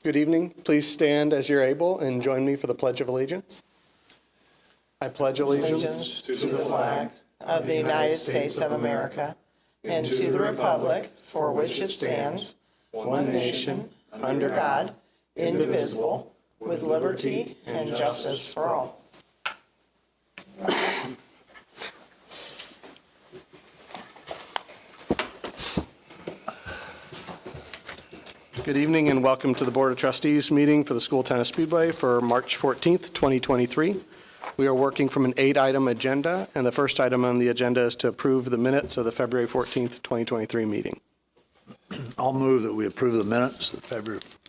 Good evening. Please stand as you're able and join me for the Pledge of Allegiance. I pledge allegiance to the flag of the United States of America and to the republic for which it stands, one nation, under God, indivisible, with liberty and justice for all. Good evening and welcome to the Board of Trustees meeting for the School Tennis Speedway for March 14th, 2023. We are working from an 8-item agenda, and the first item on the agenda is to approve the minutes of the February 14th, 2023 meeting. I'll move that we approve the minutes of the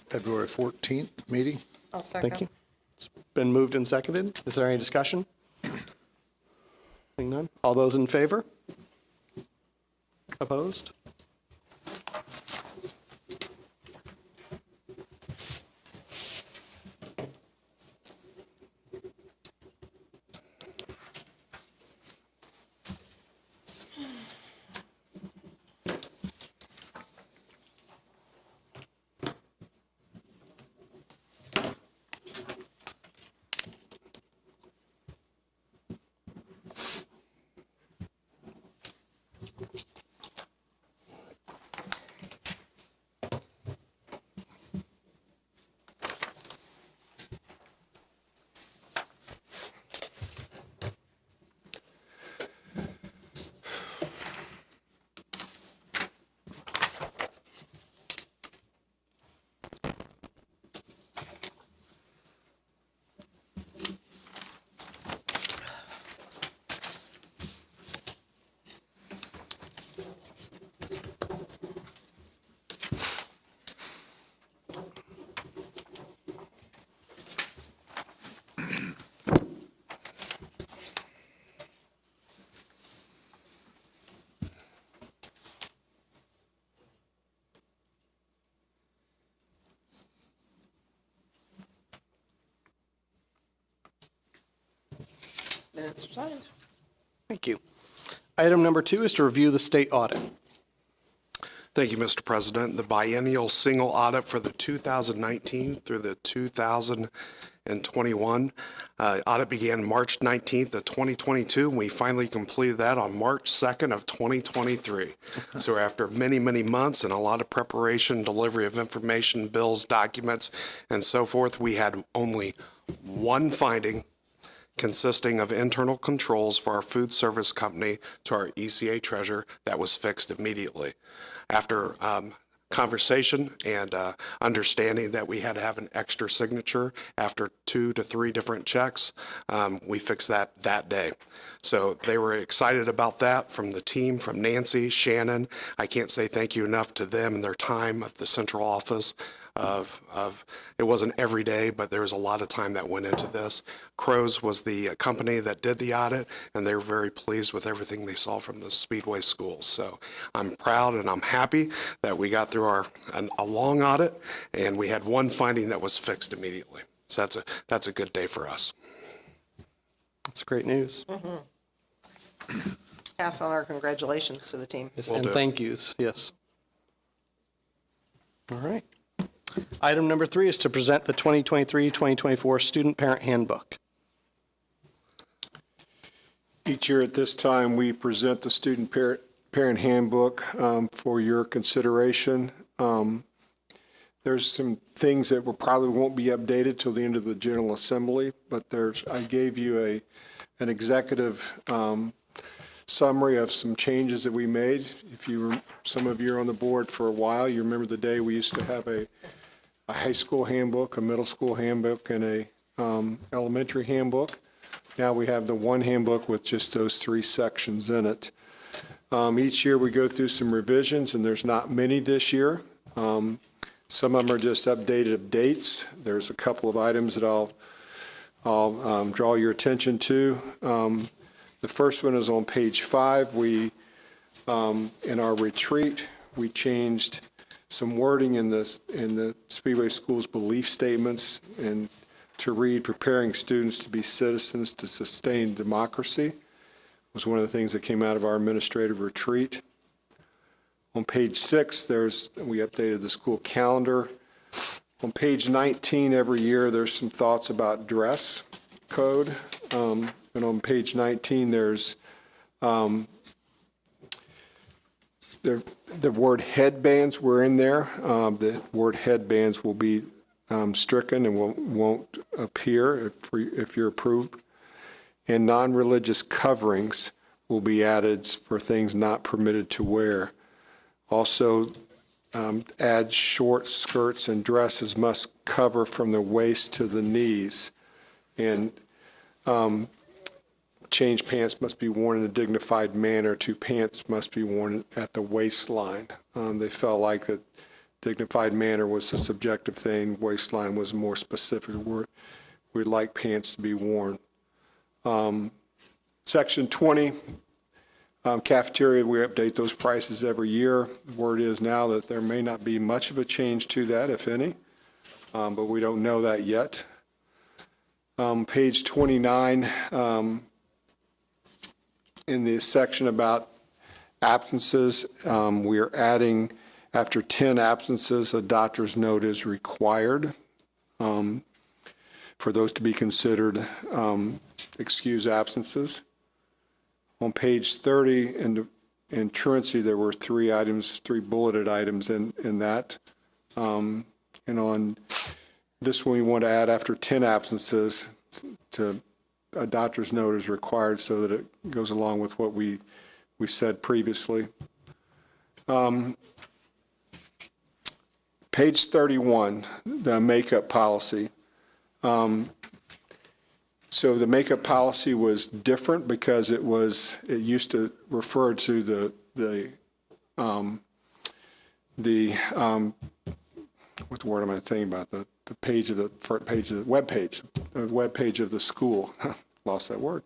February 14th meeting. I'll second. Thank you. It's been moved and seconded. Is there any discussion? Seeing none. All those in favor? Opposed? Minutes are signed. Thank you. Item number 2 is to review the state audit. Thank you, Mr. President. The biennial single audit for the 2019 through the 2021 audit began March 19th of 2022, and we finally completed that on March 2nd of 2023. So after many, many months and a lot of preparation, delivery of information, bills, documents, and so forth, we had only one finding consisting of internal controls for our food service company to our ECA treasurer that was fixed immediately. After conversation and understanding that we had to have an extra signature after 2 to 3 different checks, we fixed that day. So they were excited about that from the team, from Nancy, Shannon. I can't say thank you enough to them and their time at the central office. It wasn't every day, but there was a lot of time that went into this. Crows was the company that did the audit, and they were very pleased with everything they saw from the Speedway schools. So I'm proud and I'm happy that we got through a long audit, and we had one finding that was fixed immediately. So that's a good day for us. That's great news. Pass on our congratulations to the team. Yes, Will and do. thank yous, yes. All right. Item number 3 is to present the 2023-2024 Student Parent Handbook. Each year at this time, we present the Student Parent Handbook for your consideration. There's some things that probably won't be updated till the end of the General Assembly, but I gave you an executive summary of some changes that we made. If some of you are on the board for a while, you remember the day we used to have a high school handbook, a middle school handbook, and a elementary handbook. Now we have the one handbook with just those 3 sections in it. Each year we go through some revisions, and there's not many this year. Some of them are just updated dates. There's a couple of items that I'll draw your attention to. The first one is on page 5. In our retreat, we changed some wording in the Speedway School's belief statements and to read, preparing students to be citizens to sustain democracy was one of the things that came out of our administrative retreat. On page 6, we updated the school calendar On page 19, every year, there's some thoughts about dress code. And on page 19, there's the word headbands were in there. The word headbands will be stricken and won't appear if you're approved. And non-religious coverings will be added for things not permitted to wear. Also, add short skirts and dresses must cover from the waist to the knees. And change pants must be worn in a dignified manner to pants must be worn at the waistline. They felt like that dignified manner was a subjective thing, waistline was more specific. We'd like pants to be worn. Section 20, cafeteria, we update those prices every year. The word is now that there may not be much of a change to that, if any, but we don't know that yet. Page 29, in the section about absences, we are adding, after 10 absences, a doctor's note is required for those to be considered excused absences. On page 30, in truancy, there were 3 items, 3 bulleted items in that. And on this one, we want to add after 10 absences to a doctor's note is required so that it goes along with what we said previously. Page 31, the makeup policy. So the makeup policy was different because it used to refer to the what word am I thinking about? The page of the front page of the web page of the school. Lost that word.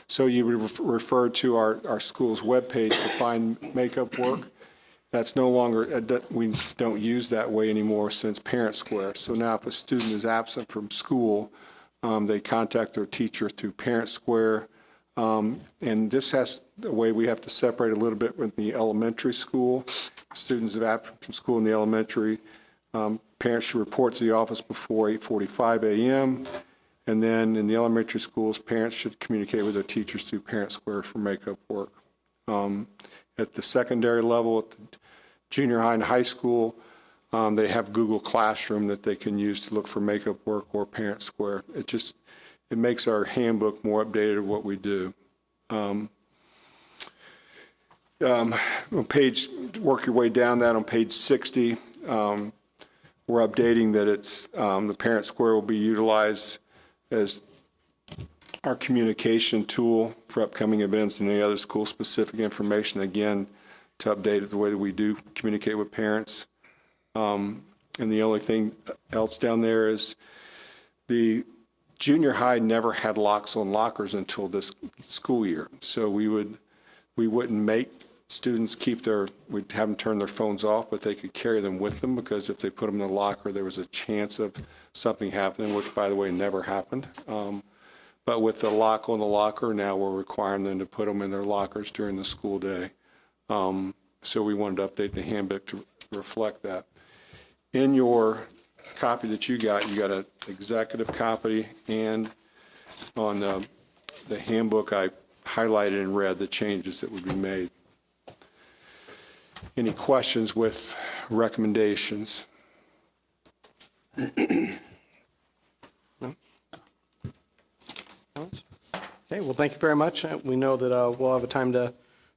So you would refer to our school's web page to find makeup work. That's no longer, we don't use that way anymore since Parent Square. So now if a student is absent from school, they contact their teacher through Parent Square. And this has a way we have to separate a little bit with the elementary school. Students are absent from school in the elementary. Parents should report to the office before 8:45 a.m. And then in the elementary schools, parents should communicate with their teachers through Parent Square for makeup work. At the secondary level, at the junior high and high school, they have Google Classroom that they can use to look for makeup work or Parent Square. It makes our handbook more updated of what we do. Work your way down that on page 60, we're updating that it's the Parent Square will be utilized as our communication tool for upcoming events and any other school-specific information, again, to update it the way that we do communicate with parents. And the only thing else down there is the junior high never had locks on lockers until this school year. So we wouldn't make students we'd have them turn their phones off, but they could carry them with them because if they put them in the locker, there was a chance of something happening, which, by the way, never happened. But with the lock on the locker, now we're requiring them to put them in their lockers during the school day. So we wanted to update the handbook to reflect that. In your copy that you got an executive copy, and on the handbook, I highlighted in red the changes that would be made. Any questions with recommendations? No? Okay, well, thank you very much. We know that we'll have a time to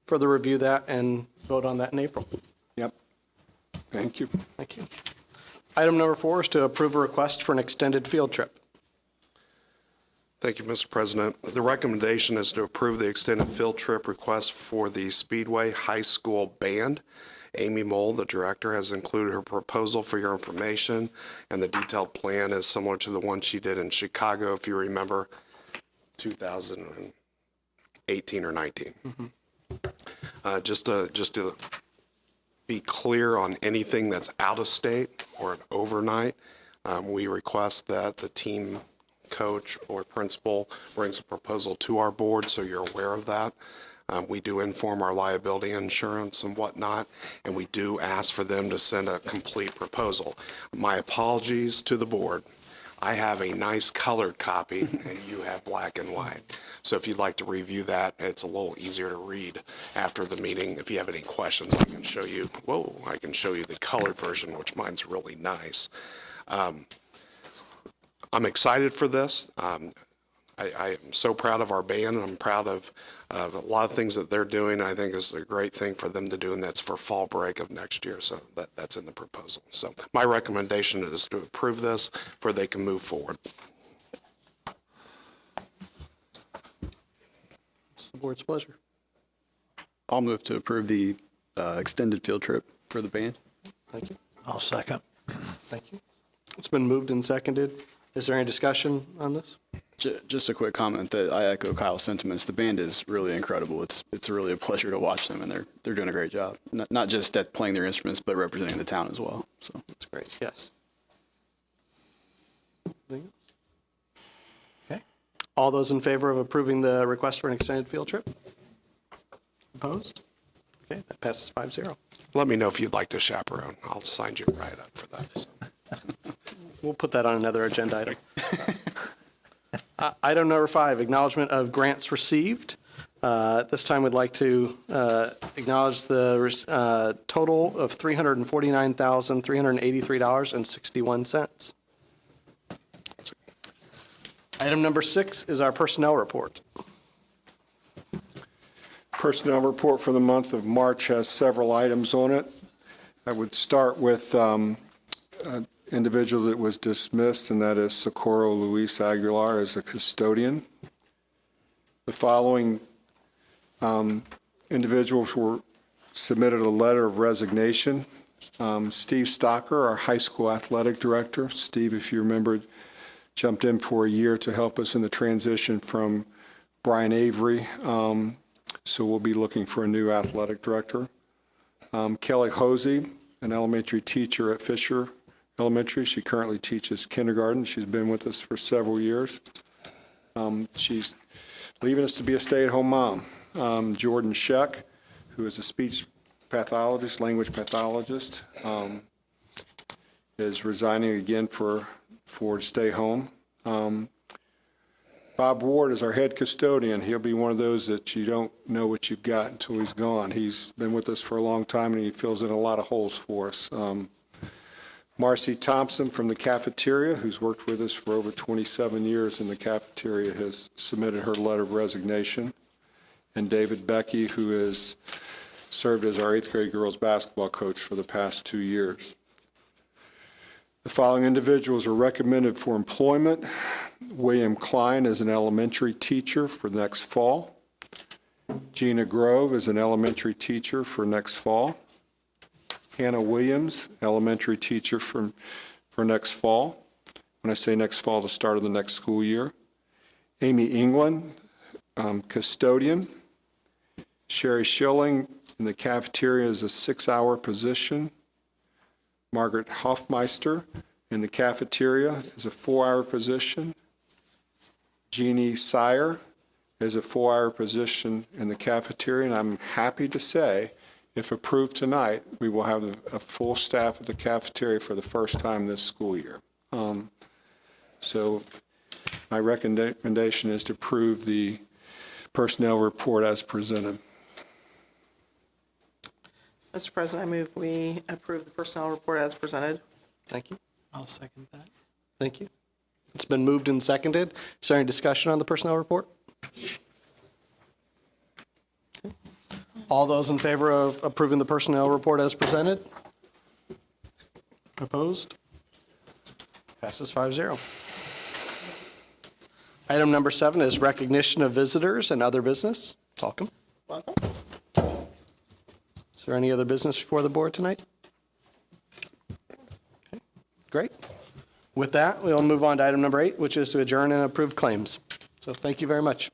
further review that and vote on that in April. Yep. Thank you. Thank you. Item number 4 is to approve a request for an extended field trip. Thank you, Mr. President. The recommendation is to approve the extended field trip request for the Speedway High School Band. Amy Mole, the director, has included her proposal for your information, and the detailed plan is similar to the one she did in Chicago, if you remember, 2018 or 19. Mm-hmm. Just to be clear on anything that's out of state or an overnight, we request that the team coach or principal brings a proposal to our board so you're aware of that. We do inform our liability insurance and whatnot, and we do ask for them to send a complete proposal. My apologies to the board. I have a nice colored copy, and you have black and white. So if you'd like to review that, it's a little easier to read after the meeting. If you have any questions, I can show you, I can show you the colored version, which mine's really nice. I'm excited for this. I am so proud of our band, and I'm proud of a lot of things that they're doing. I think is a great thing for them to do, and that's for fall break of next year. So that's in the proposal. So my recommendation is to approve this for they can move forward. It's the board's pleasure. I'll move to approve the extended field trip for the band. Thank you. I'll second. Thank you. It's been moved and seconded. Is there any discussion on this? Just a quick comment that I echo Kyle's sentiments. The band is really incredible. It's really a pleasure to watch them, and they're doing a great job. Not just at playing their instruments, but representing the town as well. So That's great, yes. Anything else? Okay. All those in favor of approving the request for an extended field trip? Opposed? Okay, that passes 5-0. Let me know if you'd like to chaperone. I'll sign you right up for that. So. We'll put that on another agenda item. Item number 5, acknowledgement of grants received. At this time, we'd like to acknowledge the total of $349,383.61. Item number 6 is our personnel report. Personnel report for the month of March has several items on it. I would start with individual that was dismissed, and that is Socorro Luis Aguilar as a custodian. The following individuals were submitted a letter of resignation. Steve Stocker, our high school athletic director. Steve, if you remember, jumped in for a year to help us in the transition from Brian Avery. So we'll be looking for a new athletic director. Kelly Hosey, an elementary teacher at Fisher Elementary. She currently teaches kindergarten. She's been with us for several years. She's leaving us to be a stay-at-home mom. Jordan Sheck, who is a speech pathologist, language pathologist, is resigning again to stay home. Bob Ward is our head custodian. He'll be one of those that you don't know what you've got until he's gone. He's been with us for a long time, and he fills in a lot of holes for us. Marcy Thompson from the cafeteria, who's worked with us for over 27 years in the cafeteria, has submitted her letter of resignation. And David Becky, who has served as our 8th grade girls basketball coach for the past 2 years. The following individuals are recommended for employment. William Klein is an elementary teacher for next fall. Gina Grove is an elementary teacher for next fall. Hannah Williams, elementary teacher for next fall. When I say next fall, the start of the next school year. Amy England, custodian. Sherry Schilling in the cafeteria is a 6-hour position. Margaret Hoffmeister in the cafeteria is a 4-hour position. Jeannie Sire is a 4-hour position in the cafeteria, and I'm happy to say, if approved tonight, we will have a full staff at the cafeteria for the first time this school year. So my recommendation is to approve the personnel report as presented. Mr. President, I move we approve the personnel report as presented. Thank you. I'll second that. Thank you. It's been moved and seconded. Is there any discussion on the personnel report? Okay. All those in favor of approving the personnel report as presented? Opposed? Passes 5-0. Item number 7 is recognition of visitors and other business. Welcome. Welcome. Is there any other business before the board tonight? Okay, great. With that, we'll move on to item number 8, which is to adjourn and approve claims. So thank you very much.